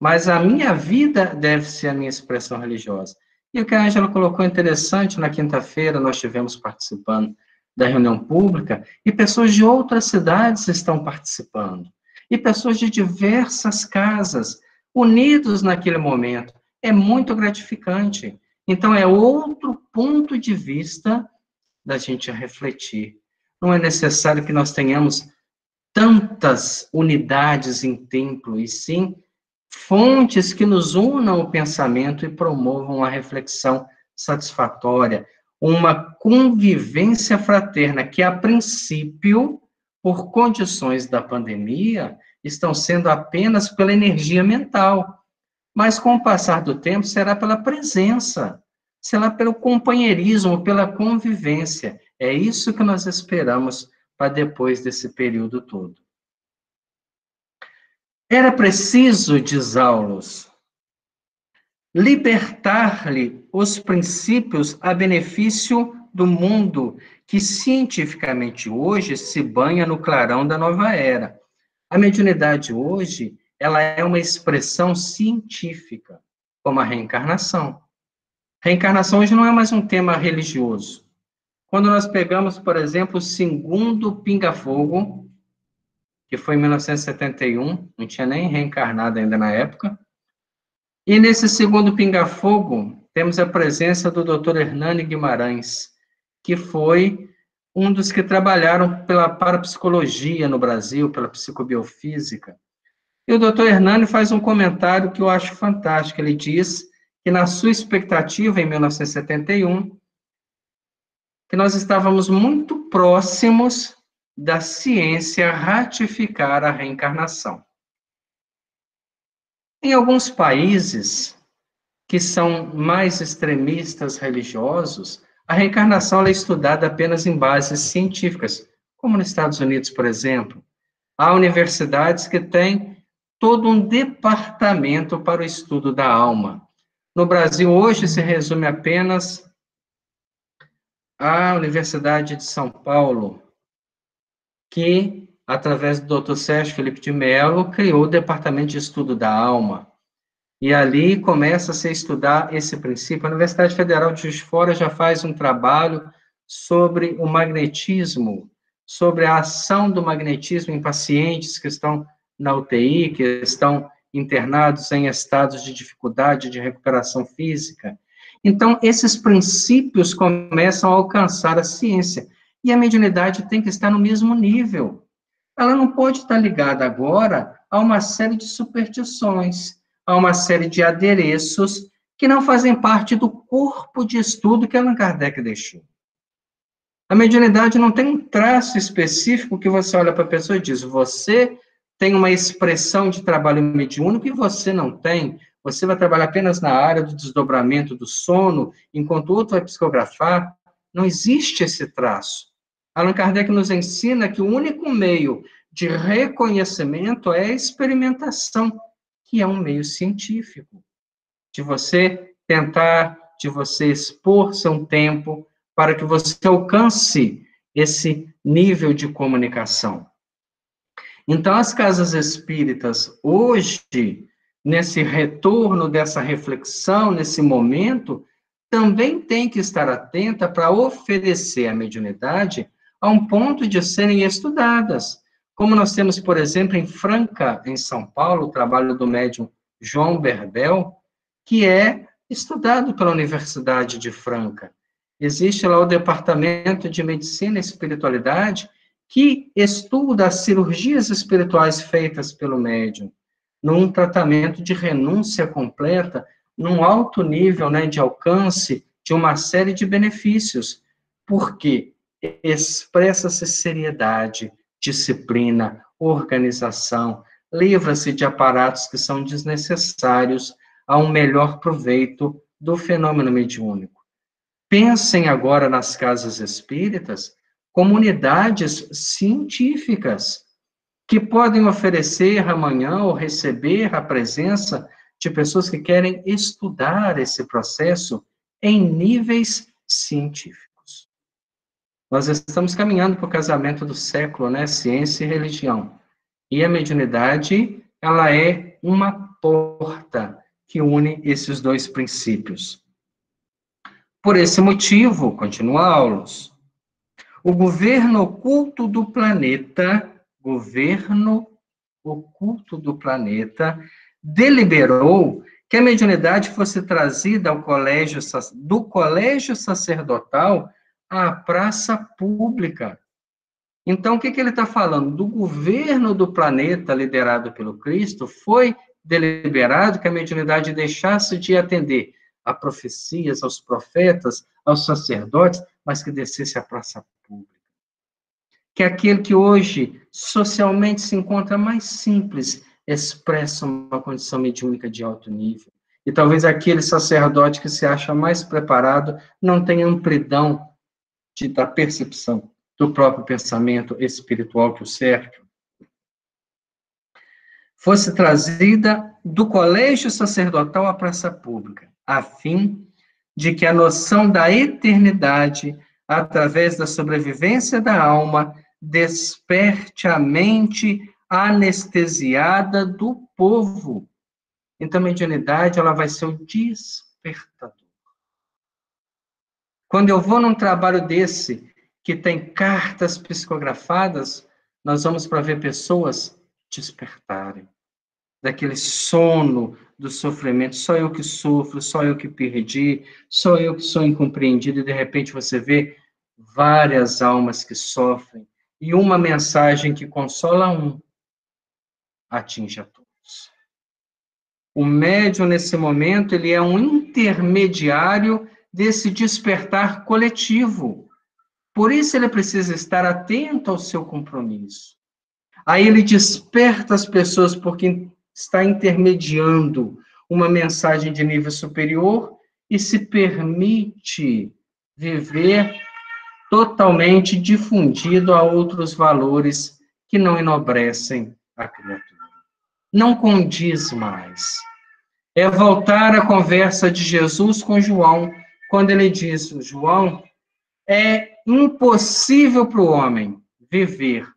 Mas a minha vida deve ser a minha expressão religiosa. E o que a Ângela colocou interessante, na quinta-feira nós estivemos participando da reunião pública, e pessoas de outras cidades estão participando. E pessoas de diversas casas, unidos naquele momento. É muito gratificante. Então, é outro ponto de vista da gente refletir. Não é necessário que nós tenhamos tantas unidades em templo, e sim fontes que nos unam o pensamento e promovam a reflexão satisfatória, uma convivência fraterna que, a princípio, por condições da pandemia, estão sendo apenas pela energia mental, mas com o passar do tempo será pela presença, será pelo companheirismo, pela convivência. É isso que nós esperamos para depois desse período todo. Era preciso, diz Aulus, libertar-lhe os princípios a benefício do mundo que cientificamente hoje se banha no clarão da nova era. A mediunidade hoje, ela é uma expressão científica, como a reencarnação. Reencarnação hoje não é mais um tema religioso. Quando nós pegamos, por exemplo, o segundo pinga-fogo, que foi em 1971, não tinha nem reencarnado ainda na época. E nesse segundo pinga-fogo, temos a presença do Dr. Hernani Guimarães, que foi um dos que trabalharam pela parapsicologia no Brasil, pela psicobiofísica. E o Dr. Hernani faz um comentário que eu acho fantástico. Ele diz que, na sua expectativa, em 1971, que nós estávamos muito próximos da ciência ratificar a reencarnação. Em alguns países que são mais extremistas religiosos, a reencarnação é estudada apenas em bases científicas, como nos Estados Unidos, por exemplo. Há universidades que têm todo um departamento para o estudo da alma. No Brasil, hoje, se resume apenas à Universidade de São Paulo, que, através do Dr. Sérgio Felipe de Mello, criou o Departamento de Estudo da Alma. E ali começa a se estudar esse princípio. A Universidade Federal de Juiz de Fora já faz um trabalho sobre o magnetismo, sobre a ação do magnetismo em pacientes que estão na UTI, que estão internados em estados de dificuldade de recuperação física. Então, esses princípios começam a alcançar a ciência. E a mediunidade tem que estar no mesmo nível. Ela não pode estar ligada agora a uma série de superstições, a uma série de adereços que não fazem parte do corpo de estudo que Allan Kardec deixou. A mediunidade não tem um traço específico que você olha para a pessoa e diz, você tem uma expressão de trabalho mediúnico e você não tem. Você vai trabalhar apenas na área do desdobramento do sono, enquanto o outro vai psicografar. Não existe esse traço. Allan Kardec nos ensina que o único meio de reconhecimento é a experimentação, que é um meio científico, de você tentar, de você expor seu tempo para que você alcance esse nível de comunicação. Então, as casas espíritas, hoje, nesse retorno dessa reflexão, nesse momento, também tem que estar atenta para oferecer a mediunidade a um ponto de serem estudadas. Como nós temos, por exemplo, em Franca, em São Paulo, o trabalho do médium João Berdel, que é estudado pela Universidade de Franca. Existe lá o Departamento de Medicina e Espiritualidade, que estuda as cirurgias espirituais feitas pelo médium, num tratamento de renúncia completa, num alto nível, né, de alcance de uma série de benefícios, porque expressa-se seriedade, disciplina, organização, livra-se de aparatos que são desnecessários a um melhor proveito do fenômeno mediúnico. Pensem agora nas casas espíritas como unidades científicas que podem oferecer amanhã ou receber a presença de pessoas que querem estudar esse processo em níveis científicos. Nós estamos caminhando para o casamento do século, né? Ciência e religião. E a mediunidade, ela é uma porta que une esses dois princípios. Por esse motivo, continua Aulus, o governo oculto do planeta, deliberou que a mediunidade fosse trazida do colégio sacerdotal à praça pública. Então, o que ele está falando? Do governo do planeta, liderado pelo Cristo, foi deliberado que a mediunidade deixasse de atender a profecias, aos profetas, aos sacerdotes, mas que descesse à praça pública. Que aquele que hoje socialmente se encontra mais simples expressa uma condição mediúnica de alto nível. E talvez aquele sacerdote que se acha mais preparado não tenha amplidão da percepção do próprio pensamento espiritual que o cerca. Fosse trazida do colégio sacerdotal à praça pública, a fim de que a noção da eternidade, através da sobrevivência da alma, desperte a mente anestesiada do povo. Então, a mediunidade, ela vai ser o despertador. Quando eu vou num trabalho desse, que tem cartas psicografadas, nós vamos para ver pessoas despertarem daquele sono do sofrimento. Só eu que sofro, só eu que perdi, só eu que sou incompreendido, e de repente você vê várias almas que sofrem, e uma mensagem que consola um, atinge a todos. O médium, nesse momento, ele é um intermediário desse despertar coletivo. Por isso ele precisa estar atento ao seu compromisso. Aí ele desperta as pessoas, porque está intermediando uma mensagem de nível superior e se permite viver totalmente difundido a outros valores que não enobrecem a criatura. Não condiz mais. É voltar à conversa de Jesus com João, quando ele diz, João, é impossível para o homem viver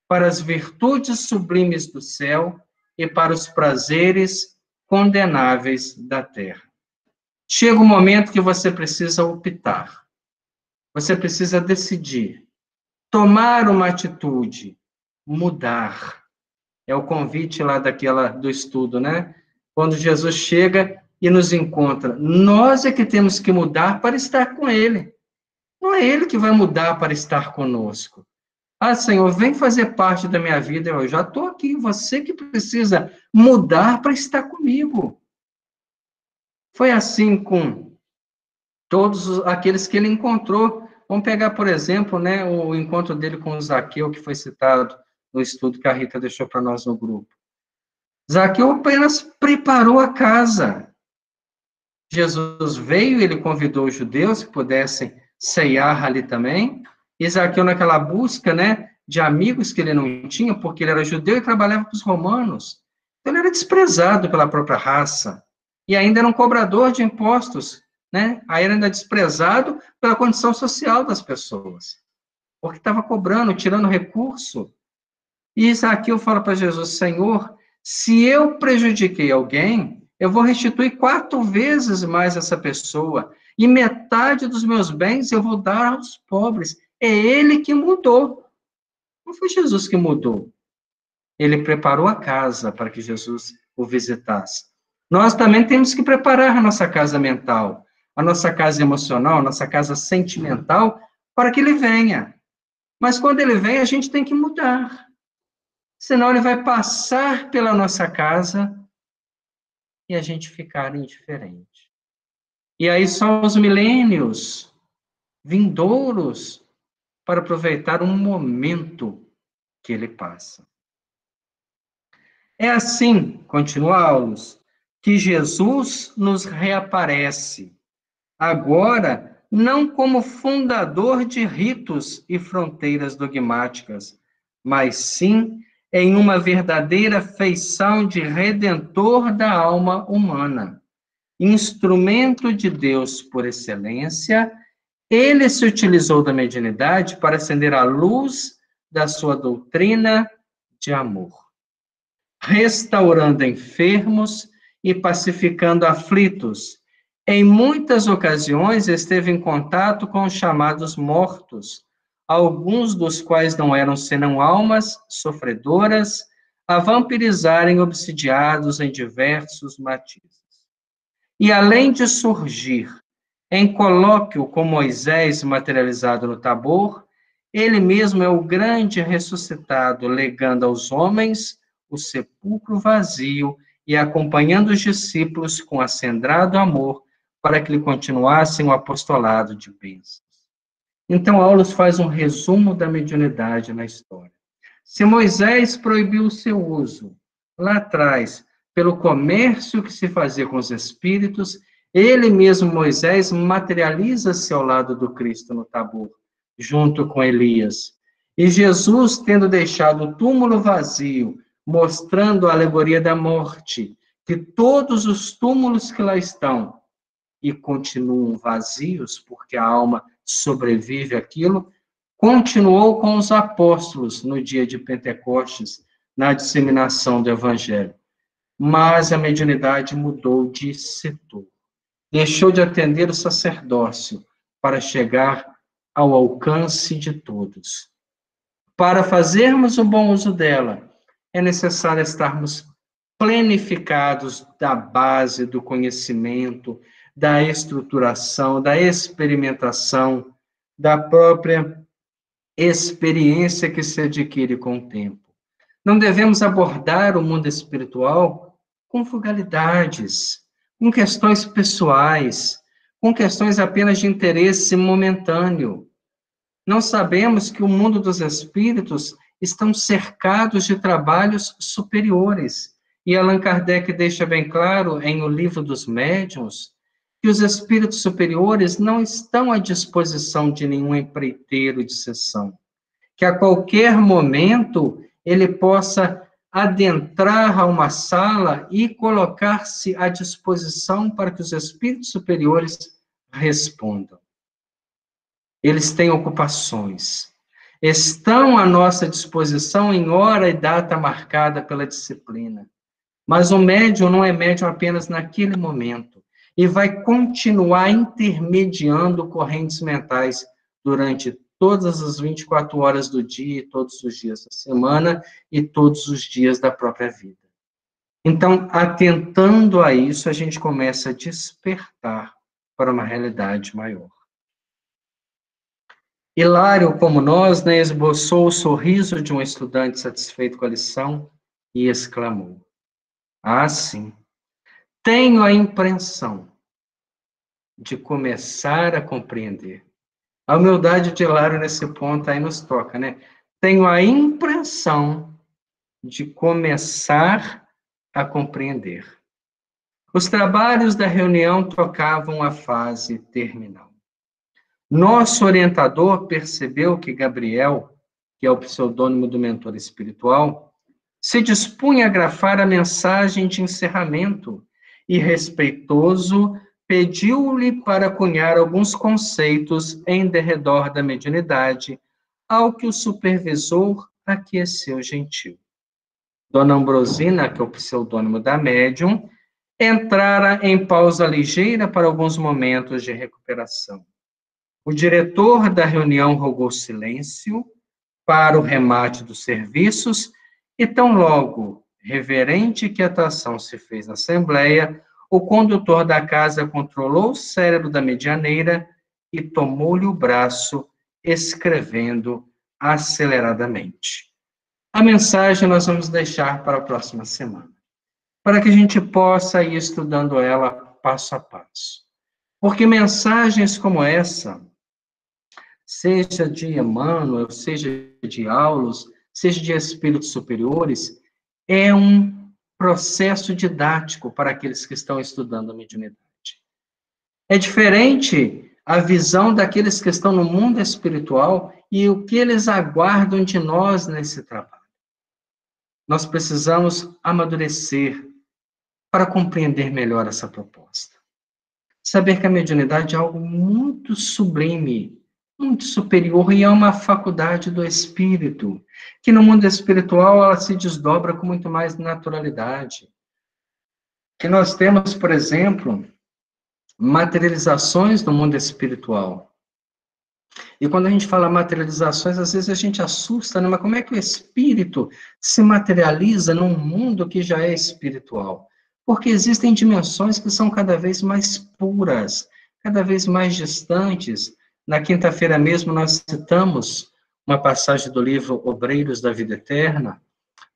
para as virtudes sublimes do céu e para os prazeres condenáveis da terra. Chega o momento que você precisa optar. Você precisa decidir, tomar uma atitude, mudar. É o convite lá do estudo, né? Quando Jesus chega e nos encontra, nós é que temos que mudar para estar com Ele. Não é Ele que vai mudar para estar conosco. Ah, Senhor, vem fazer parte da minha vida, eu já estou aqui, você que precisa mudar para estar comigo. Foi assim com todos aqueles que ele encontrou. Vamos pegar, por exemplo, né, o encontro dele com o Zaqueu, que foi citado no estudo que a Rita deixou para nós no grupo. Zaqueu apenas preparou a casa. Jesus veio, ele convidou os judeus que pudessem ceiar ali também, e Zaqueu naquela busca, né, de amigos que ele não tinha, porque ele era judeu e trabalhava com os romanos. Então, ele era desprezado pela própria raça, e ainda era um cobrador de impostos, né, aí era ainda desprezado pela condição social das pessoas, porque estava cobrando, tirando recurso. E Zaqueu fala para Jesus, Senhor, se eu prejudiquei alguém, eu vou restituir 4 vezes mais essa pessoa, e metade dos meus bens eu vou dar aos pobres. É ele que mudou. Não foi Jesus que mudou. Ele preparou a casa para que Jesus o visitasse. Nós também temos que preparar a nossa casa mental, a nossa casa emocional, a nossa casa sentimental, para que ele venha. Mas quando ele vem, a gente tem que mudar. Senão ele vai passar pela nossa casa e a gente ficar indiferente. E aí são os milênios vindouros para aproveitar um momento que ele passa. É assim, continua Aulus, que Jesus nos reaparece, agora não como fundador de ritos e fronteiras dogmáticas, mas sim em uma verdadeira feição de redentor da alma humana. Instrumento de Deus por excelência, ele se utilizou da mediunidade para acender a luz da sua doutrina de amor, restaurando enfermos e pacificando aflitos. Em muitas ocasiões esteve em contato com os chamados mortos, alguns dos quais não eram senão almas sofredoras, a vampirizarem obsidiados em diversos matizes. E além de surgir em colóquio com Moisés materializado no Tabor, ele mesmo é o grande ressuscitado, legando aos homens o sepulcro vazio e acompanhando os discípulos com acendrado amor para que lhe continuassem o apostolado de bênçãos. Então, Aulus faz um resumo da mediunidade na história. Se Moisés proibiu o seu uso lá atrás, pelo comércio que se fazia com os espíritos, ele mesmo, Moisés, materializa-se ao lado do Cristo no Tabor, junto com Elias. E Jesus, tendo deixado o túmulo vazio, mostrando a alegoria da morte, que todos os túmulos que lá estão e continuam vazios, porque a alma sobrevive àquilo, continuou com os apóstolos no dia de Pentecostes, na disseminação do Evangelho. Mas a mediunidade mudou de setor. Deixou de atender o sacerdócio para chegar ao alcance de todos. Para fazermos o bom uso dela, é necessário estarmos planificados da base do conhecimento, da estruturação, da experimentação, da própria experiência que se adquire com o tempo. Não devemos abordar o mundo espiritual com fugalidades, com questões pessoais, com questões apenas de interesse momentâneo. Não sabemos que o mundo dos espíritos estão cercados de trabalhos superiores, E Allan Kardec deixa bem claro em O Livro dos Médiuns que os espíritos superiores não estão à disposição de nenhum empreiteiro de sessão, que a qualquer momento ele possa adentrar a uma sala e colocar-se à disposição para que os espíritos superiores respondam. Eles têm ocupações, estão à nossa disposição em hora e data marcada pela disciplina. Mas o médium não é médium apenas naquele momento, e vai continuar intermediando correntes mentais durante todas as 24 horas do dia, todos os dias da semana e todos os dias da própria vida. Então, atentando a isso, a gente começa a despertar para uma realidade maior. Hilário, como nós, né, esboçou o sorriso de um estudante satisfeito com a lição e exclamou: "Ah, sim, tenho a impressão de começar a compreender." A humildade de Hilário nesse ponto aí nos toca, né? Tenho a impressão de começar a compreender. Os trabalhos da reunião tocavam a fase terminal. Nosso orientador percebeu que Gabriel, que é o pseudônimo do mentor espiritual, se dispunha a grafar a mensagem de encerramento e, respeitoso, pediu-lhe para cunhar alguns conceitos em derredor da mediunidade, ao que o supervisor aqueceu gentil. Dona Ambrosina, que é o pseudônimo da médium, entrara em pausa ligeira para alguns momentos de recuperação. O diretor da reunião rogou silêncio para o remate dos serviços e, tão logo reverente quietação se fez na assembleia, o condutor da casa controlou o cérebro da medianeira e tomou-lhe o braço, escrevendo aceleradamente. A mensagem nós vamos deixar para a próxima semana, para que a gente possa ir estudando ela passo a passo. Porque mensagens como essa, seja de Emmanuel, seja de Aulos, seja de espíritos superiores, é um processo didático para aqueles que estão estudando a mediunidade. É diferente a visão daqueles que estão no mundo espiritual e o que eles aguardam de nós nesse trabalho. Nós precisamos amadurecer para compreender melhor essa proposta. Saber que a mediunidade é algo muito sublime, muito superior, e é uma faculdade do espírito, que no mundo espiritual ela se desdobra com muito mais naturalidade. Que nós temos, por exemplo, materializações no mundo espiritual. E quando a gente fala materializações, às vezes a gente assusta, né? Mas como é que o espírito se materializa num mundo que já é espiritual? Porque existem dimensões que são cada vez mais puras, cada vez mais distantes. Na quinta-feira mesmo nós citamos uma passagem do livro Obreiros da Vida Eterna,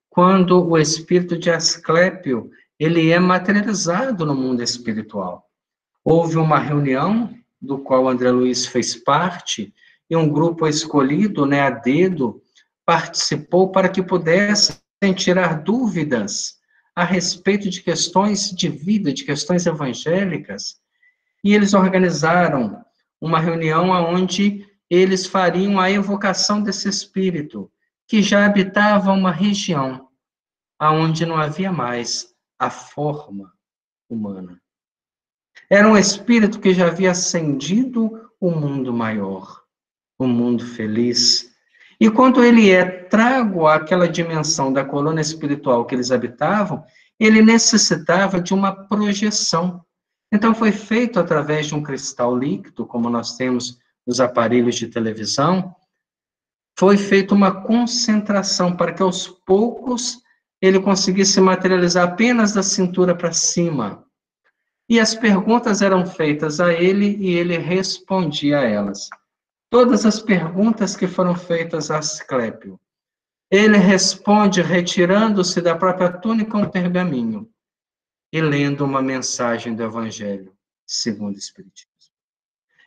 quando o espírito de Asclépio, ele é materializado no mundo espiritual. Houve uma reunião, do qual André Luiz fez parte, e um grupo escolhido, né, a dedo, participou para que pudessem tirar dúvidas a respeito de questões de vida, de questões evangélicas, e eles organizaram uma reunião onde eles fariam a evocação desse espírito, que já habitava uma região onde não havia mais a forma humana. Era um espírito que já havia ascendido o mundo maior, o mundo feliz. E quando ele é trago àquela dimensão da colônia espiritual que eles habitavam, ele necessitava de uma projeção. Então foi feito através de um cristal líquido, como nós temos nos aparelhos de televisão, foi feita uma concentração para que aos poucos ele conseguisse materializar apenas da cintura para cima. E as perguntas eram feitas a ele e ele respondia a elas. Todas as perguntas que foram feitas a Asclépio, ele responde retirando-se da própria túnica um pergaminho e lendo uma mensagem do Evangelho segundo o Espiritismo.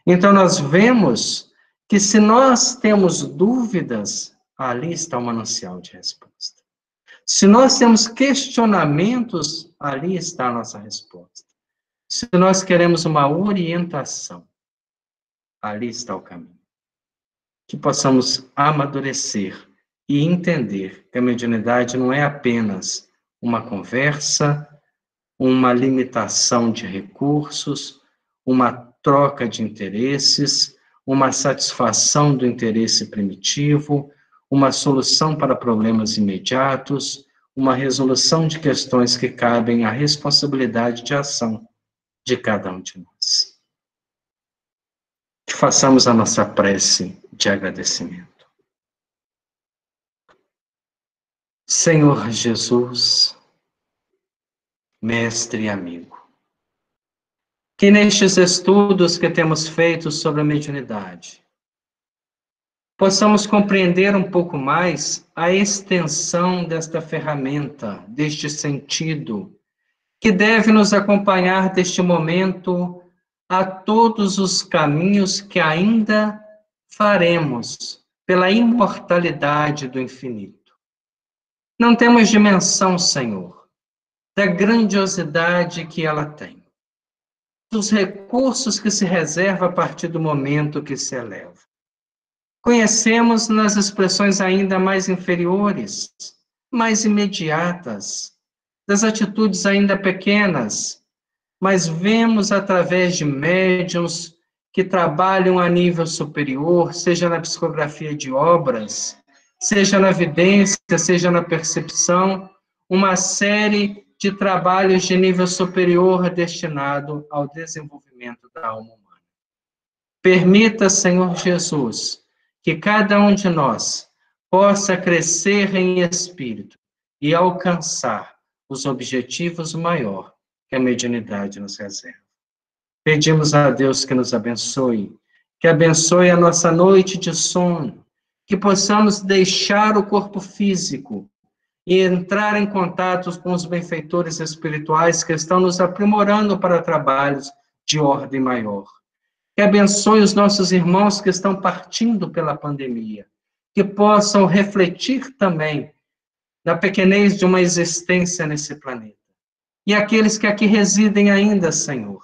Então nós vemos que se nós temos dúvidas, ali está o manancial de resposta. Se nós temos questionamentos, ali está a nossa resposta. Se nós queremos uma orientação, ali está o caminho. Que possamos amadurecer e entender que a mediunidade não é apenas uma conversa, uma limitação de recursos, uma troca de interesses, uma satisfação do interesse primitivo, uma solução para problemas imediatos, uma resolução de questões que cabem à responsabilidade de ação de cada um de nós. Que façamos a nossa prece de agradecimento. Senhor Jesus, mestre e amigo, que nestes estudos que temos feito sobre a mediunidade, possamos compreender um pouco mais a extensão desta ferramenta, deste sentido, que deve nos acompanhar deste momento a todos os caminhos que ainda faremos pela imortalidade do infinito. Não temos dimensão, Senhor, da grandiosidade que ela tem, dos recursos que se reserva a partir do momento que se eleva. Conhecemos nas expressões ainda mais inferiores, mais imediatas, das atitudes ainda pequenas, mas vemos através de médiuns que trabalham a nível superior, seja na psicografia de obras, seja na vidência, seja na percepção, uma série de trabalhos de nível superior destinado ao desenvolvimento da alma humana. Permita, Senhor Jesus, que cada um de nós possa crescer em espírito e alcançar os objetivos maiores que a mediunidade nos reserva. Pedimos a Deus que nos abençoe, que abençoe a nossa noite de sono, que possamos deixar o corpo físico e entrar em contato com os benfeitores espirituais que estão nos aprimorando para trabalhos de ordem maior. Que abençoe os nossos irmãos que estão partindo pela pandemia, que possam refletir também na pequenez de uma existência nesse planeta. E aqueles que aqui residem ainda, Senhor,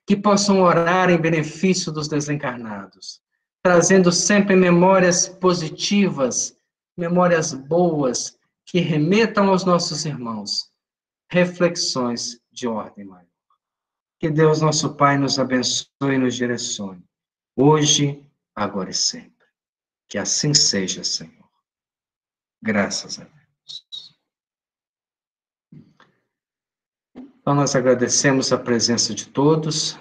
que possam orar em benefício dos desencarnados, trazendo sempre memórias positivas, memórias boas, que remetam aos nossos irmãos, reflexões de ordem maior. Que Deus, nosso Pai, nos abençoe e nos direcione, hoje, agora e sempre. Que assim seja, Senhor. Graças a Deus. Então, nós agradecemos a presença de todos.